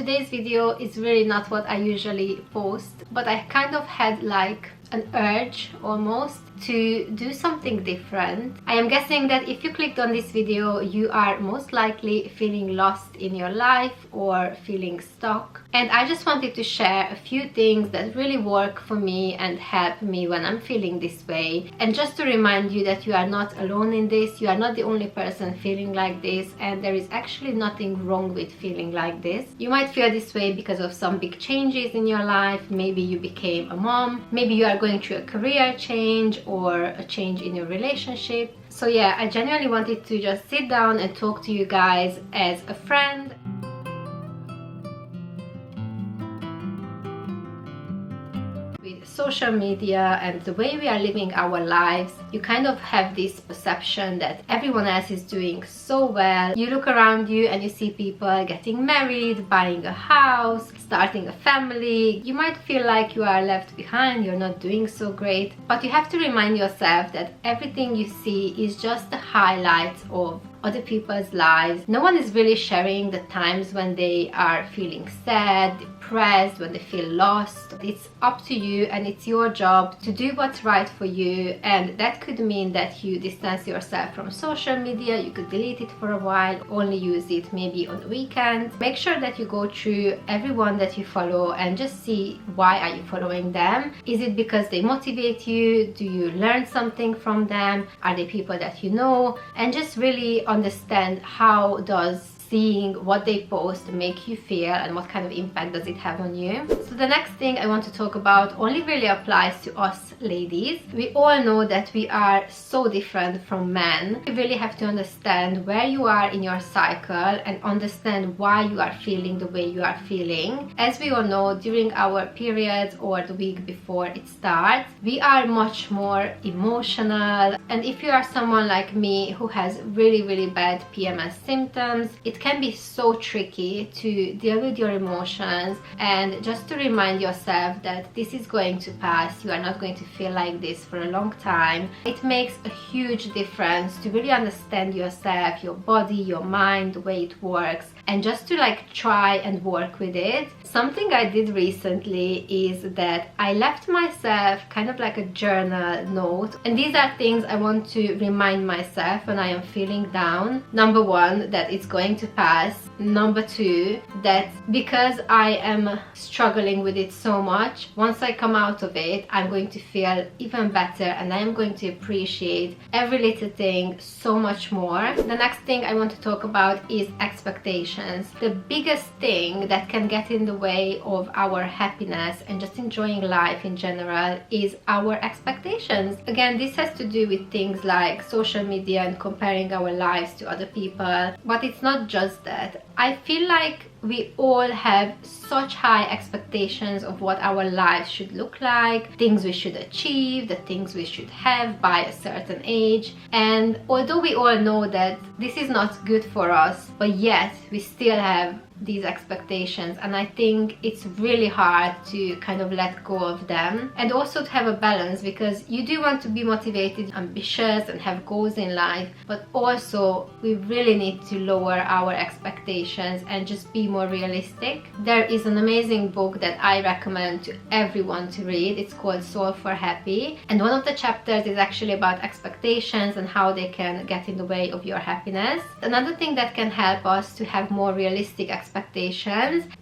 today's video is really not what I usually post, but I kind of had like an urge almost to do something different. I am guessing that if you clicked on this video, you are most likely feeling lost in your life or feeling stuck. And I just wanted to share a few things that really work for me and help me when I'm feeling this way. And just to remind you that you are not alone in this, you are not the only person feeling like this, and there is actually nothing wrong with feeling like this. You might feel this way because of some big changes in your life. Maybe you became a mom, maybe you are going through a career change or a change in your relationship. So yeah, I genuinely wanted to just sit down and talk to you guys as a friend. With social media and the way we are living our lives, you kind of have this perception that everyone else is doing so well. You look around you and you see people getting married, buying a house, starting a family. You might feel like you are left behind, you're not doing so great, but you have to remind yourself that everything you see is just the highlights of other people's lives. No one is really sharing the times when they are feeling sad, depressed, when they feel lost. It's up to you and it's your job to do what's right for you, and that could mean that you distance yourself from social media. You could delete it for a while, only use it maybe on the weekends. Make sure that you go through everyone that you follow and just see, why are you following them? Is it because they motivate you? Do you learn something from them? Are they people that you know? And just really understand, how does seeing what they post make you feel and what kind of impact does it have on you. So the next thing I want to talk about only really applies to us ladies. We all know that we are so different from men. You really have to understand where you are in your cycle and understand why you are feeling the way you are feeling. As we all know, during our periods or the week before it starts, we are much more emotional, and if you are someone like me who has really bad PMS symptoms, it can be so tricky to deal with your emotions. And just to remind yourself that this is going to pass, you are not going to feel like this for a long time. It makes a huge difference to really understand yourself, your body, your mind, the way it works, and just to like try and work with it. Something I did recently is that I left myself kind of like a journal note, and these are things I want to remind myself when I am feeling down. Number one, that it's going to pass. Number two, that because I am struggling with it so much, once I come out of it, I'm going to feel even better and I am going to appreciate every little thing so much more. The next thing I want to talk about is expectations. The biggest thing that can get in the way of our happiness and just enjoying life in general is our expectations. Again, this has to do with things like social media and comparing our lives to other people, but it's not just that. I feel like we all have such high expectations of what our lives should look like, things we should achieve, the things we should have by a certain age. And although we all know that this is not good for us, but yet we still have these expectations, and I think it's really hard to kind of let go of them, and also to have a balance, because you do want to be motivated, ambitious, and have goals in life, but also we really need to lower our expectations and just be more realistic. There is an amazing book that I recommend to everyone to read. It's called Solve for Happy, and one of the chapters is actually about expectations and how they can get in the way of your happiness. Another thing that can help us to have more realistic expectations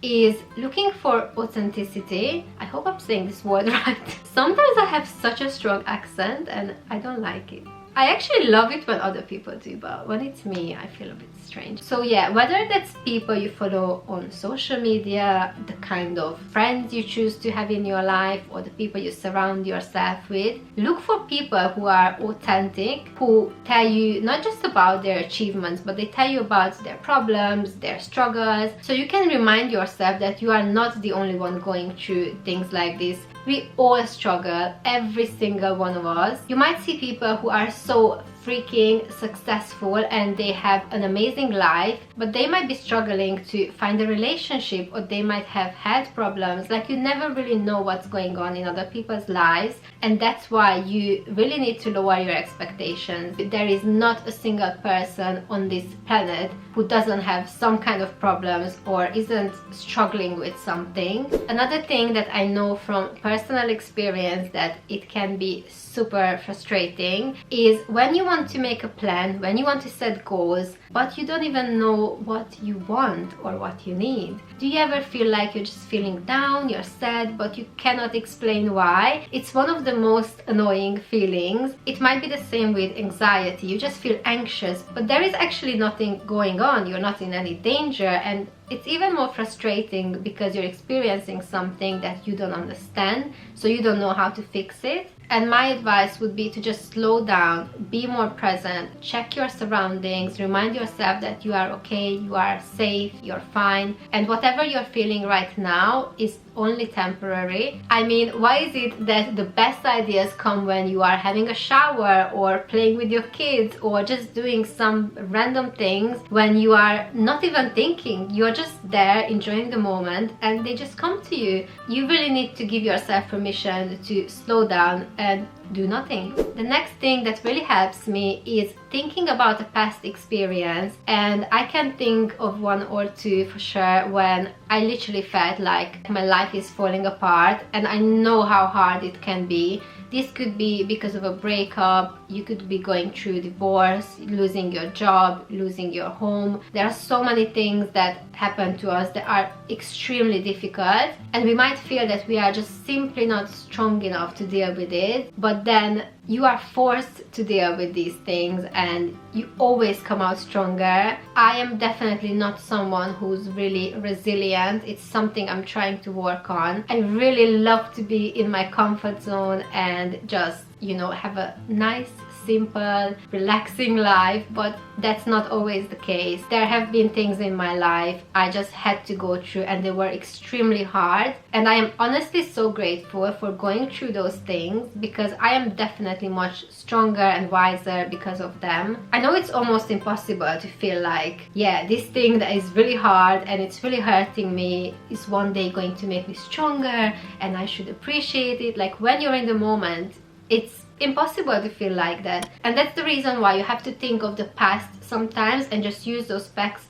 is looking for authenticity. I hope I'm saying this word right. Sometimes I have such a strong accent and I don't like it. I actually love it when other people do, but when it's me, I feel a bit strange. So yeah, whether that's people you follow on social media, the kind of friends you choose to have in your life, or the people you surround yourself with, look for people who are authentic, who tell you not just about their achievements, but they tell you about their problems, their struggles, so you can remind yourself that you are not the only one going through things like this. We all struggle, every single one of us. You might see people who are so freaking successful and they have an amazing life, but they might be struggling to find a relationship, or they might have health problems. Like, you never really know what's going on in other people's lives, and that's why you really need to lower your expectations. There is not a single person on this planet who doesn't have some kind of problems or isn't struggling with something. Another thing that I know from personal experience that it can be super frustrating is when you want to make a plan, when you want to set goals, but you don't even know what you want or what you need. Do you ever feel like you're just feeling down, you're sad, but you cannot explain why? It's one of the most annoying feelings. It might be the same with anxiety. You just feel anxious, but there is actually nothing going on. You're not in any danger, and it's even more frustrating because you're experiencing something that you don't understand, so you don't know how to fix it. And my advice would be to just slow down, be more present, check your surroundings, remind yourself that you are okay, you are safe, you're fine, and whatever you're feeling right now is only temporary. I mean, why is it that the best ideas come when you are having a shower or playing with your kids or just doing some random things when you are not even thinking? You're just there enjoying the moment and they just come to you. You really need to give yourself permission to slow down and do nothing. The next thing that really helps me is thinking about a past experience, and I can think of one or two for sure when I literally felt like my life is falling apart, and I know how hard it can be. This could be because of a breakup, you could be going through divorce, losing your job, losing your home. There are so many things that happen to us that are extremely difficult, and we might feel that we are just simply not strong enough to deal with it, but then you are forced to deal with these things and you always come out stronger. I am definitely not someone who's really resilient. It's something I'm trying to work on. I really love to be in my comfort zone and just, you know, have a nice, simple, relaxing life, but that's not always the case. There have been things in my life I just had to go through and they were extremely hard, and I am honestly so grateful for going through those things because I am definitely much stronger and wiser because of them. I know it's almost impossible to feel like, yeah, this thing that is really hard and it's really hurting me is one day going to make me stronger and I should appreciate it. Like, when you're in the moment, it's impossible to feel like that, and that's the reason why you have to think of the past sometimes and just use those past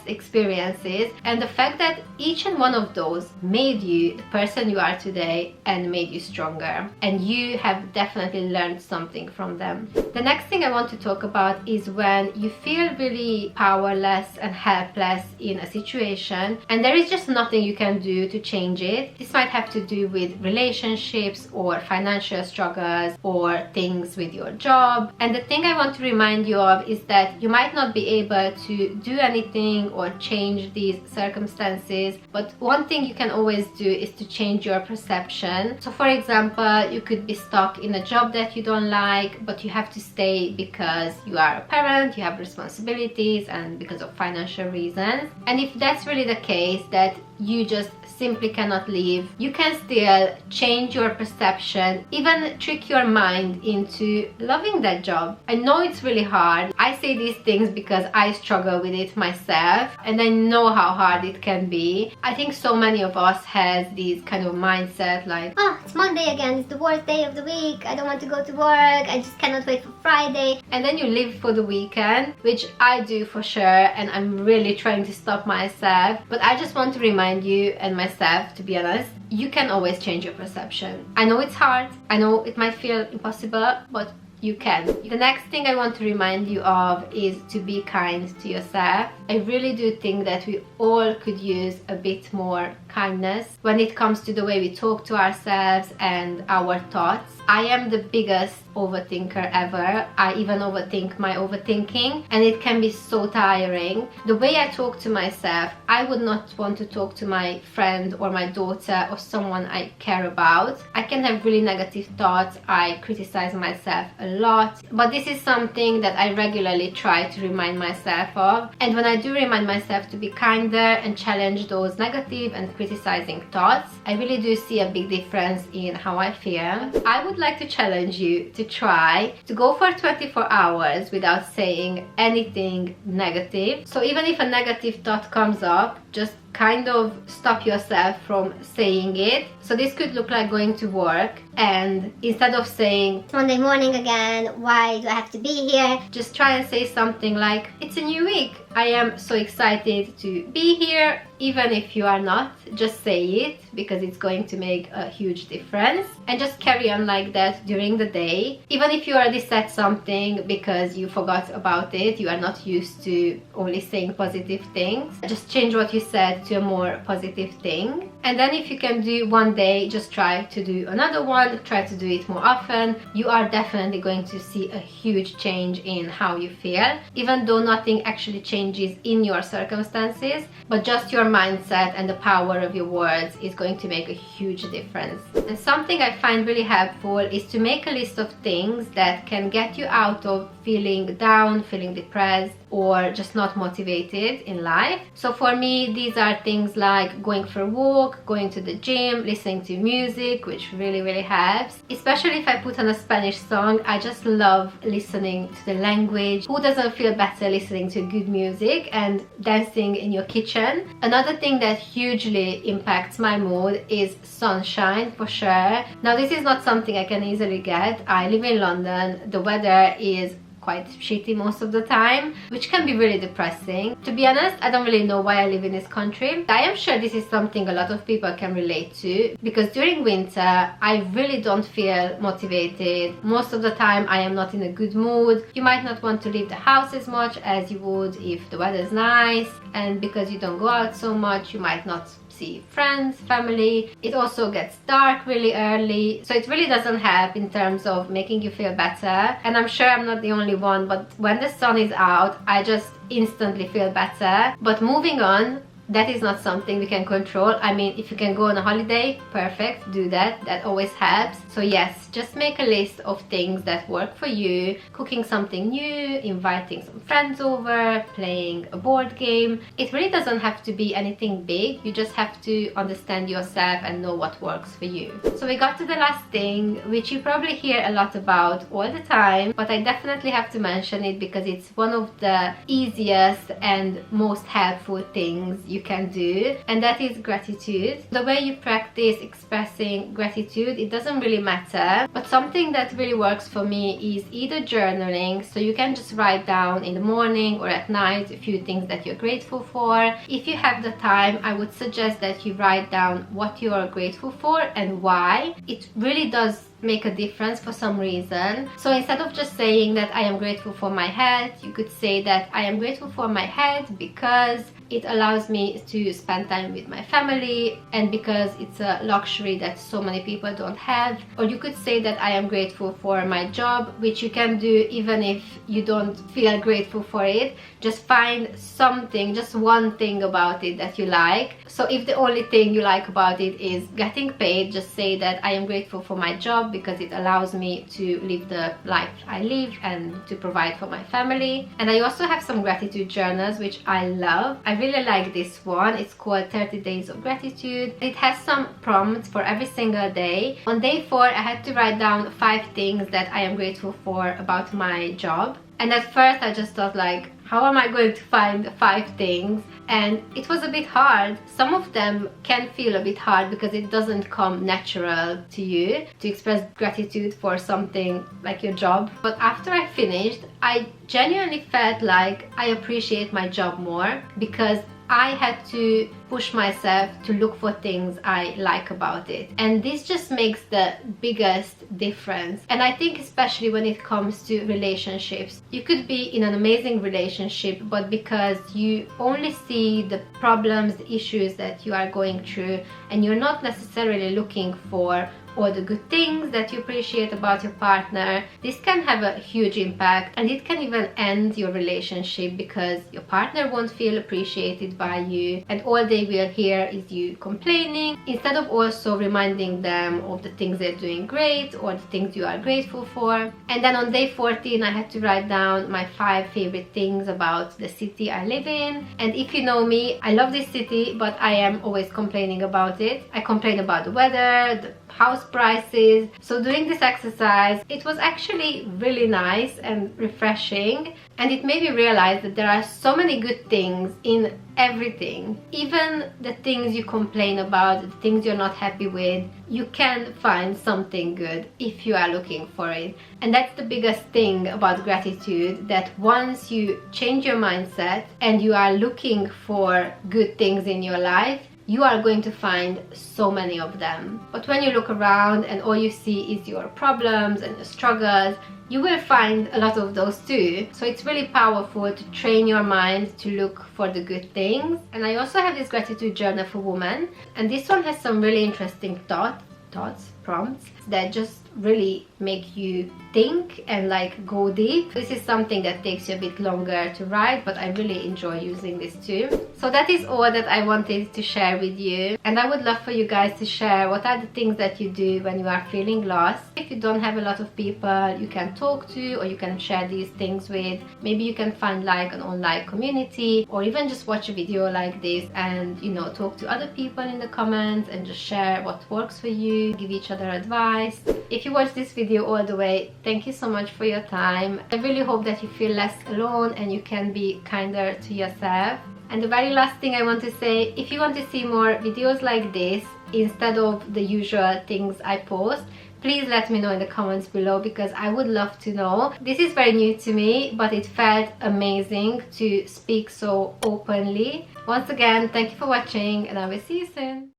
experiences, and the fact that each and one of those made you the person you are today and made you stronger, and you have definitely learned something from them. The next thing I want to talk about is when you feel really powerless and helpless in a situation and there is just nothing you can do to change it. This might have to do with relationships or financial struggles or things with your job, and the thing I want to remind you of is that you might not be able to do anything or change these circumstances, but one thing you can always do is to change your perception. So for example, you could be stuck in a job that you don't like, but you have to stay because you are a parent, you have responsibilities, and because of financial reasons. And if that's really the case, that you just simply cannot leave, you can still change your perception, even trick your mind into loving that job. I know it's really hard. I say these things because I struggle with it myself and I know how hard it can be. I think so many of us has these kind of mindset like, oh, it's Monday again, it's the worst day of the week, I don't want to go to work, I just cannot wait for Friday. And then you live for the weekend, which I do for sure, and I'm really trying to stop myself. But I just want to remind you and myself, to be honest, you can always change your perception. I know it's hard, I know it might feel impossible, but you can. The next thing I want to remind you of is to be kind to yourself. I really do think that we all could use a bit more kindness when it comes to the way we talk to ourselves and our thoughts. I am the biggest overthinker ever. I even overthink my overthinking, and it can be so tiring. The way I talk to myself, I would not want to talk to my friend or my daughter or someone I care about. I can have really negative thoughts. I criticize myself a a lot, but this is something that I regularly try to remind myself of. And when I do remind myself to be kinder and challenge those negative and criticizing thoughts, I really do see a big difference in how I feel. I would like to challenge you to try to go for 24 hours without saying anything negative. So even if a negative thought comes up, just kind of stop yourself from saying it. So this could look like going to work, and instead of saying "It's Monday morning again, why do I have to be here?" just try and say something like, "It's a new week. I am so excited to be here." Even if you are not, just say it, because it's going to make a huge difference. And just carry on like that during the day. Even if you already said something because you forgot about it, you are not used to only saying positive things, just change what you said to a more positive thing. And then if you can do one day, just try to do another one, try to do it more often. You are definitely going to see a huge change in how you feel, even though nothing actually changes in your circumstances, but just your mindset and the power of your words is going to make a huge difference. And something I find really helpful is to make a list of things that can get you out of feeling down, feeling depressed, or just not motivated in life. So for me, these are things like going for a walk, going to the gym, listening to music, which really helps. Especially if I put on a Spanish song, I just love listening to the language. Who doesn't feel better listening to good music and dancing in your kitchen? Another thing that hugely impacts my mood is sunshine, for sure. Now this is not something I can easily get. I live in London. The weather is quite shitty most of the time, which can be really depressing. To be honest, I don't really know why I live in this country. I am sure this is something a lot of people can relate to, because during winter I really don't feel motivated. Most of the time I am not in a good mood. You might not want to leave the house as much as you would if the weather is nice, and because you don't go out so much, you might not see friends, family. It also gets dark really early, so it really doesn't help in terms of making you feel better. And I'm sure I'm not the only one, but when the sun is out, I just instantly feel better. But moving on, that is not something we can control. I mean, if you can go on a holiday, perfect, do that. That always helps. So yes, just make a list of things that work for you. Cooking something new, inviting some friends over, playing a board game. It really doesn't have to be anything big. You just have to understand yourself and know what works for you. So we got to the last thing, which you probably hear a lot about all the time, but I definitely have to mention it because it's one of the easiest and most helpful things you can do, and that is gratitude. The way you practice expressing gratitude, it doesn't really matter, but something that really works for me is either journaling, so you can just write down in the morning or at night a few things that you're grateful for. If you have the time, I would suggest that you write down what you are grateful for and why. It really does make a difference for some reason. So instead of just saying that I am grateful for my health, you could say that I am grateful for my health because it allows me to spend time with my family and because it's a luxury that so many people don't have. Or you could say that I am grateful for my job, which you can do even if you don't feel grateful for it. Just find something, just one thing about it that you like. So if the only thing you like about it is getting paid, just say that I am grateful for my job because it allows me to live the life I live and to provide for my family. And I also have some gratitude journals which I love. I really like this one. It's called 30 Days of Gratitude. It has some prompts for every single day. On day 4, I had to write down 5 things that I am grateful for about my job. And at first I just thought like, how am I going to find 5 things? And it was a bit hard. Some of them can feel a bit hard because it doesn't come natural to you to express gratitude for something like your job. But after I finished, I genuinely felt like I appreciate my job more because I had to push myself to look for things I like about it, and this just makes the biggest difference. And I think especially when it comes to relationships, you could be in an amazing relationship, but because you only see the problems, the issues that you are going through, and you're not necessarily looking for all the good things that you appreciate about your partner, this can have a huge impact, and it can even end your relationship because your partner won't feel appreciated by you, and all the they will hear is you complaining, instead of also reminding them of the things they're doing great or the things you are grateful for. And then on day 14 I had to write down my 5 favorite things about the city I live in. And if you know me, I love this city, but I am always complaining about it. I complain about the weather, the house prices. So doing this exercise, it was actually really nice and refreshing, and it made me realize that there are so many good things in everything. Even the things you complain about, the things you're not happy with, you can find something good if you are looking for it. And that's the biggest thing about gratitude, that once you change your mindset and you are looking for good things in your life, you are going to find so many of them. But when you look around and all you see is your problems and your struggles, you will find a lot of those too. So it's really powerful to train your mind to look for the good things. And I also have this gratitude journal for women, and this one has some really interesting prompts that just really make you think and like go deep. This is something that takes you a bit longer to write, but I really enjoy using this too. So that is all that I wanted to share with you, and I would love for you guys to share what are the things that you do when you are feeling lost. If you don't have a lot of people you can talk to or you can share these things with, maybe you can find like an online community, or even just watch a video like this and, you know, talk to other people in the comments and just share what works for you, give each other advice. If you watched this video all the way, thank you so much for your time. I really hope that you feel less alone and you can be kinder to yourself. And the very last thing I want to say, if you want to see more videos like this instead of the usual things I post, please let me know in the comments below, because I would love to know. This is very new to me, but it felt amazing to speak so openly. Once again, thank you for watching, and I will see you soon.